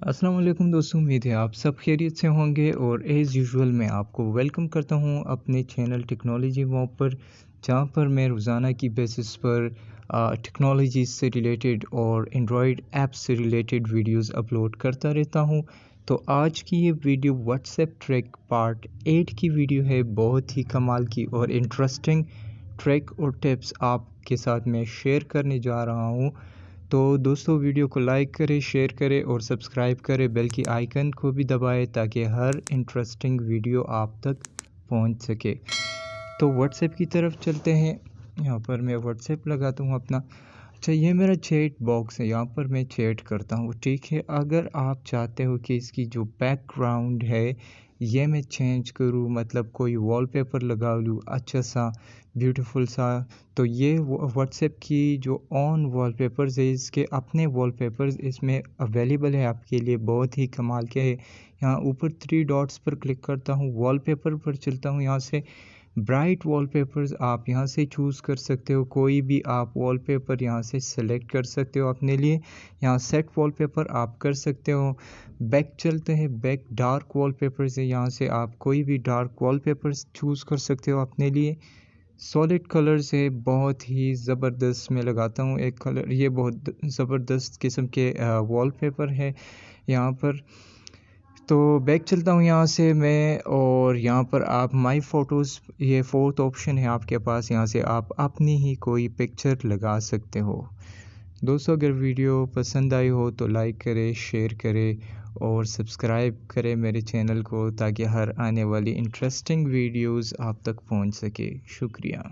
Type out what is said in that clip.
अस्सलाम वालेकुम दोस्तों, उम्मीद है आप सब खैरियत से होंगे और एज़ यूजुअल मैं आपको वेलकम करता हूं अपने चैनल टेक्नोलॉजी वॉब पर, जहां पर मैं रोज़ाना की बेसिस पर टेक्नोलॉजी से रिलेटेड और एंड्रॉयड ऐप्स से रिलेटेड वीडियोस अपलोड करता रहता हूं। तो आज की ये वीडियो व्हाट्सएप ट्रैक पार्ट 8 की वीडियो है। बहुत ही कमाल की और इंटरेस्टिंग ट्रैक और टिप्स आपके साथ मैं शेयर करने जा रहा हूं। तो दोस्तों, वीडियो को लाइक करें, शेयर करें और सब्सक्राइब करें, बेल की आइकन को भी दबाएं ताकि हर इंटरेस्टिंग वीडियो आप तक पहुंच सके। तो व्हाट्सएप की तरफ चलते हैं। यहाँ पर मैं व्हाट्सएप लगाता हूँ अपना। अच्छा, ये मेरा चैट बॉक्स है, यहाँ पर मैं चैट करता हूँ, ठीक है। अगर आप चाहते हो कि इसकी जो बैकग्राउंड है ये मैं चेंज करूँ, मतलब कोई वॉलपेपर लगा लूँ अच्छा सा, ब्यूटीफुल सा, तो ये व्हाट्सएप की जो ऑन वॉलपेपर्स है, इसके अपने वॉलपेपर्स इसमें अवेलेबल है आपके लिए। बहुत ही कमाल के है। यहाँ ऊपर 3 डॉट्स पर क्लिक करता हूँ, वॉलपेपर पर चलता हूँ, यहाँ से ब्राइट वॉलपेपर्स आप यहाँ से चूज़ कर सकते हो। कोई भी आप वॉलपेपर यहाँ से सेलेक्ट कर सकते हो अपने लिए। यहाँ सेट वॉलपेपर आप कर सकते हो। बैक चलते हैं, बैक डार्क वॉलपेपर्स है, यहाँ से आप कोई भी डार्क वॉलपेपर्स चूज़ कर सकते हो अपने लिए। सॉलिड कलर्स है, बहुत ही ज़बरदस्त मैं लगाता हूँ एक कलर, ये बहुत ज़बरदस्त किस्म के वॉलपेपर है यहाँ पर। तो बैक चलता हूँ यहाँ से मैं, और यहाँ पर आप माई फ़ोटोज़, ये फोर्थ ऑप्शन है आपके पास, यहाँ से आप अपनी ही कोई पिक्चर लगा सकते हो। दोस्तों, अगर वीडियो पसंद आई हो तो लाइक करें, शेयर करें और सब्सक्राइब करें मेरे चैनल को, ताकि हर आने वाली इंटरेस्टिंग वीडियोज़ आप तक पहुँच सके। शुक्रिया।